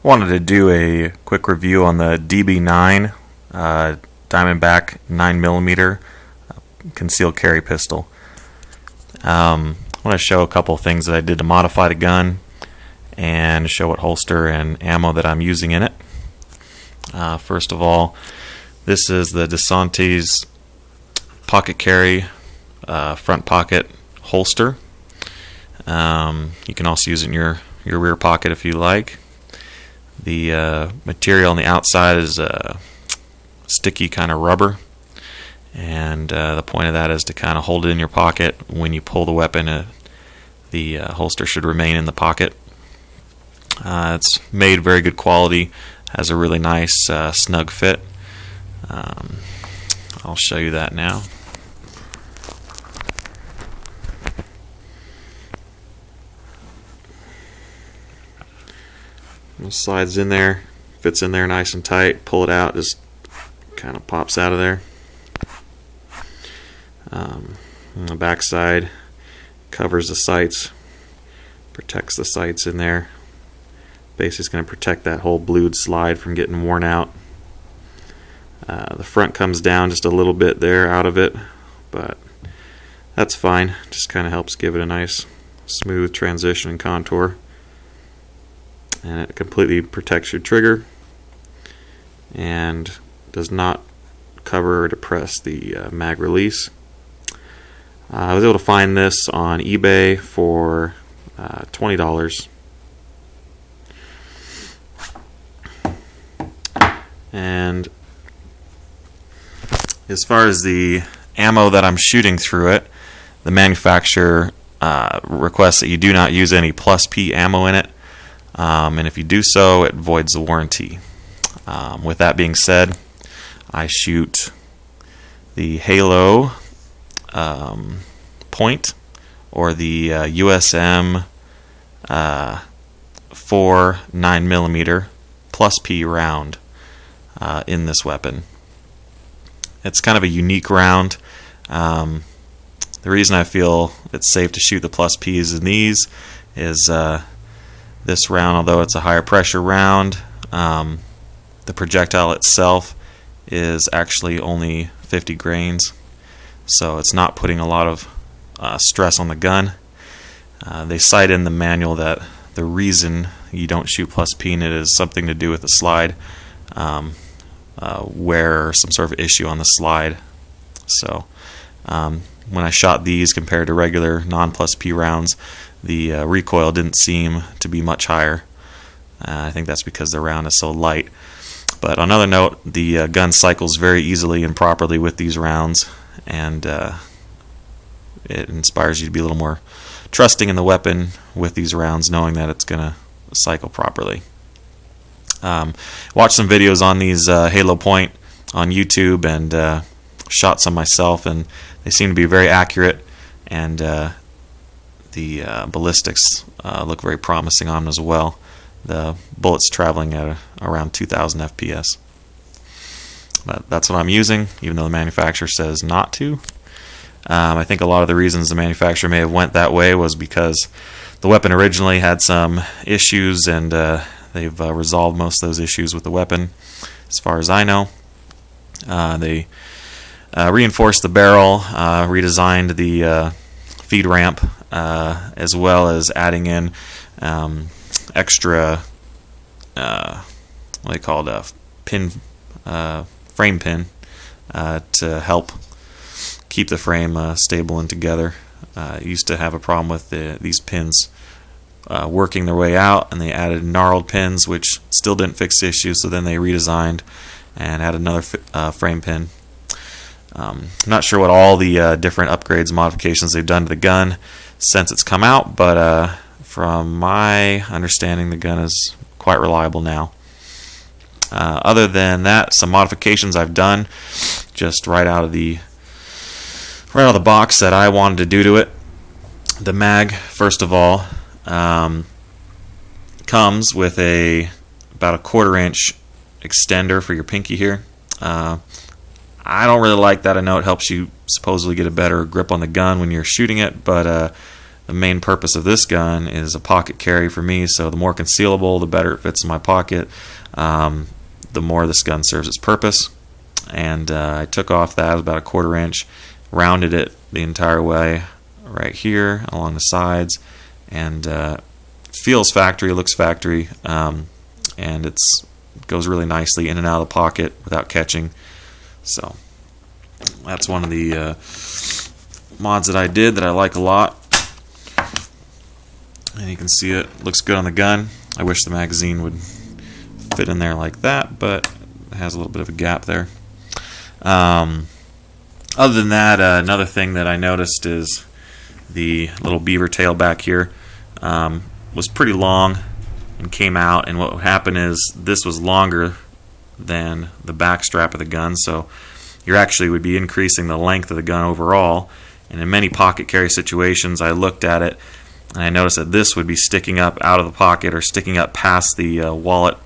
Wanted to do a quick review on the Db9 diamondback 9mm concealed carry pistol. I want to show a couple things that I did to modify the gun and show what holster and ammo that I'm using in it. First of all, this is the DeSantis pocket carry front pocket holster. You can also use it in your rear pocket if you like. The material on the outside is sticky kind of rubber, and the point of that is to kind of hold it in your pocket. When you pull the weapon, the holster should remain in the pocket. It's made very good quality, has a really nice snug fit. I'll show you that now. It slides in there, fits in there nice and tight. Pull it out, just kind of pops out of there. On the back side, covers the sights, protects the sights in there. Basically, it's going to protect that whole blued slide from getting worn out. The front comes down just a little bit there out of it, but that's fine. Just kind of helps give it a nice smooth transition and contour. And it completely protects your trigger and does not cover or depress the mag release. I was able to find this on eBay for $20. And as far as the ammo that I'm shooting through it, the manufacturer requests that you do not use any plus P ammo in it. And if you do so, it voids the warranty. With that being said, I shoot the Halo point, or the USM 4 9mm plus P round in this weapon. It's kind of a unique round. The reason I feel it's safe to shoot the plus P's in these is this round, although it's a higher pressure round, the projectile itself is actually only 50 grains, so it's not putting a lot of stress on the gun. They cite in the manual that the reason you don't shoot plus P in it is something to do with the slide, wear, some sort of issue on the slide. So when I shot these compared to regular non-plus P rounds, the recoil didn't seem to be much higher. I think that's because the round is so light. But on another note, the gun cycles very easily and properly with these rounds, and it inspires you to be a little more trusting in the weapon with these rounds, knowing that it's going to cycle properly. Watched some videos on these Halo Point on YouTube and shot some myself, and they seem to be very accurate, and the ballistics look very promising on them as well. The bullet's traveling at around 2,000 FPS. But that's what I'm using, even though the manufacturer says not to. I think a lot of the reasons the manufacturer may have went that way was because the weapon originally had some issues, and they've resolved most of those issues with the weapon, as far as I know. They reinforced the barrel, redesigned the feed ramp, as well as adding in extra what they called a pin, frame pin, to help keep the frame stable and together. Used to have a problem with these pins working their way out, and they added gnarled pins, which still didn't fix the issue. So then they redesigned and added another frame pin. I'm not sure what all the different upgrades and modifications they've done to the gun since it's come out, but from my understanding, the gun is quite reliable now. Other than that, some modifications I've done just right out of the box that I wanted to do to it. The mag, first of all, comes with about a 1/4 inch extender for your pinky here. I don't really like that. I know it helps you supposedly get a better grip on the gun when you're shooting it, but the the main purpose of this gun is a pocket carry for me, so the more concealable, the better it fits in my pocket, the more this gun serves its purpose. And I took off that about a 1/4 inch, rounded it the entire way right here along the sides, and feels factory, looks factory, and it goes really nicely in and out of the pocket without catching. So that's one of the mods that I did that I like a lot. And you can see it looks good on the gun. I wish the magazine would fit in there like that, but it has a little bit of a gap there. Other than that, another thing that I noticed is the little beaver tail back here was pretty long and came out, and what happened is this was longer than the back strap of the gun, so you actually would be increasing the length of the gun overall. And in many pocket carry situations, I looked at it and I noticed that this would be sticking up out of the pocket or sticking up past the wallet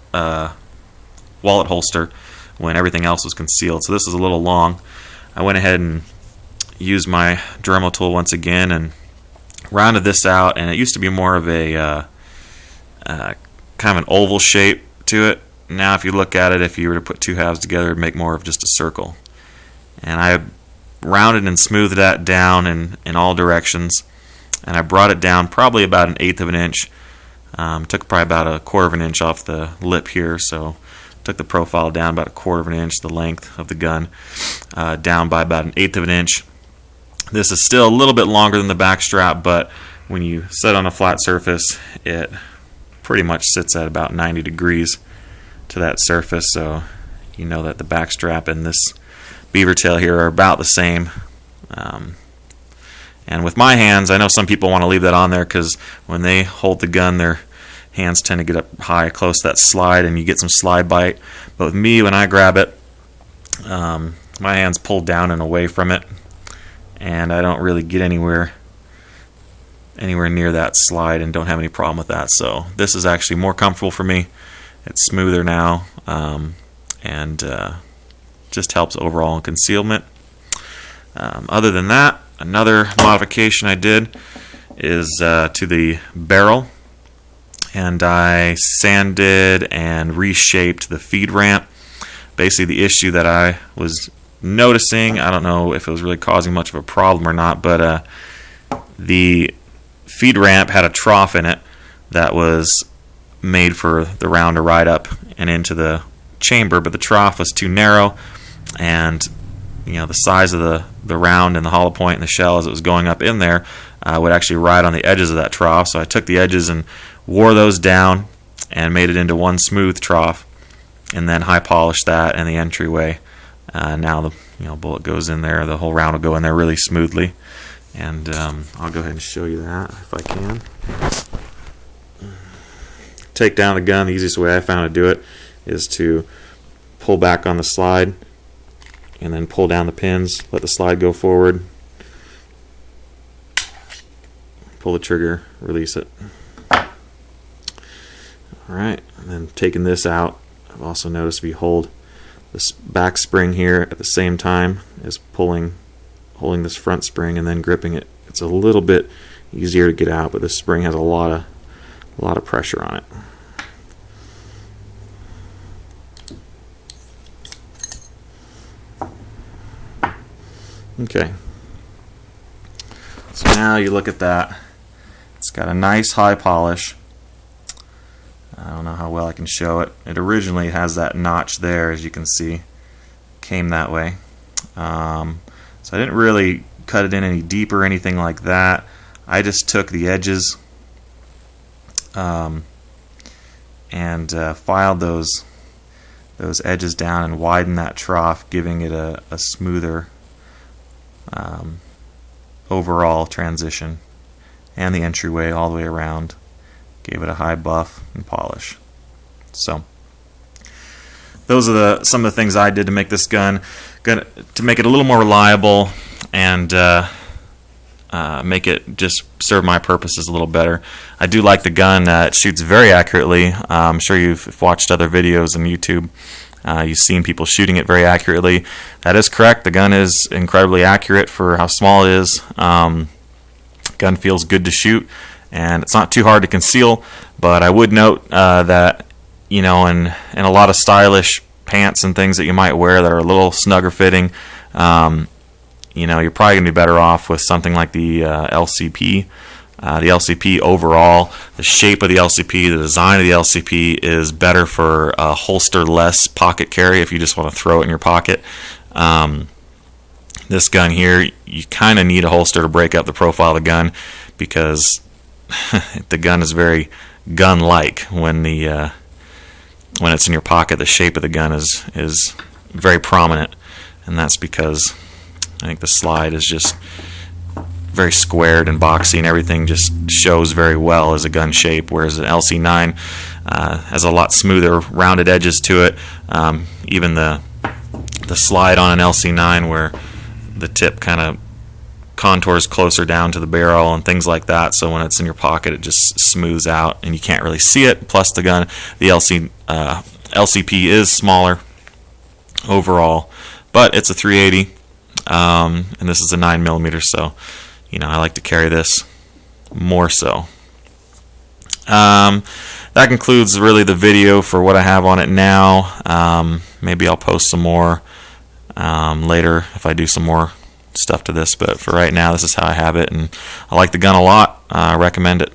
holster when everything else was concealed. So this is a little long. I went ahead and used my Dremel tool once again and rounded this out, and it used to be more of a kind of an oval shape to it. Now if you look at it, if you were to put two halves together, it would make more of just a circle. And I rounded and smoothed that down in all directions, and I brought it down probably about 1/8 of an inch. Took probably about 1/4 of an inch off the lip here, so took the profile down about 1/4 of an inch, the length of the gun, down by about 1/8 of an inch. This is still a little bit longer than the back strap, but when you set on a flat surface, it pretty much sits at about 90 degrees to that surface, so you know that the back strap and this beaver tail here are about the same. And with my hands, I know some people want to leave that on there because when they hold the gun, their hands tend to get up high close to that slide and you get some slide bite. But with me, when I grab it, my hands pull down and away from it, and I don't really get anywhere near that slide and don't have any problem with that. So this is actually more comfortable for me. It's smoother now, and just helps overall in concealment. Other than that, another modification I did is to the barrel, and I sanded and reshaped the feed ramp. Basically the issue that I was noticing, I don't know if it was really causing much of a problem or not, but the feed ramp had a trough in it that was made for the round to ride up and into the chamber, but the trough was too narrow, and the size of the round and the hollow point and the shell as it was going up in there would actually ride on the edges of that trough. So I took the edges and wore those down and made it into one smooth trough, and then high polished that and the entryway. Now the bullet goes in there, the whole round will go in there really smoothly, and I'll go ahead and show you that if I can. Take down the gun, the easiest way I found to do it is to pull back on the slide and then pull down the pins, let the slide go forward, pull the trigger, release it. Alright, and then taking this out, I've also noticed if you hold this back spring here at the same time as holding this front spring and then gripping it, it's a little bit easier to get out, but this spring has a lot of pressure on it. Okay, so now you look at that. It's got a nice high polish. I don't know how well I can show it. It originally has that notch there, as you can see. Came that way. So I didn't really cut it in any deeper or anything like that. I just took the edges and filed those edges down and widened that trough, giving it a smoother overall transition, and the entryway all the way around gave it a high buff and polish. So those are some of the things I did to make this gun, to make it a little more reliable and make it just serve my purposes a little better. I do like the gun. It shoots very accurately. I'm sure you've watched other videos on YouTube. You've seen people shooting it very accurately. That is correct. The gun is incredibly accurate for how small it is. Gun feels good to shoot, and it's not too hard to conceal. But I would note that, you know, in a lot of stylish pants and things that you might wear that are a little snugger fitting, you know, you're probably going to be better off with something like the LCP. The LCP overall, the shape of the LCP, the design of the LCP is better for a holster-less pocket carry if you just want to throw it in your pocket. This gun here, you kind of need a holster to break up the profile of the gun, because the gun is very gun-like when it's in your pocket. The shape of the gun is very prominent, and that's because I think the slide is just very squared and boxy, and everything just shows very well as a gun shape, whereas an LC9 has a lot smoother rounded edges to it. Even the slide on an LC9, where the tip kind of contours closer down to the barrel and things like that, so when it's in your pocket it just smooths out and you can't really see it. Plus the LCP is smaller overall, but it's a 380, and this is a 9mm, so you know, I like to carry this more so. That concludes really the video for what I have on it now. Maybe I'll post some more later if I do some more stuff to this, but for right now this is how I have it, and I like the gun a lot. I recommend it.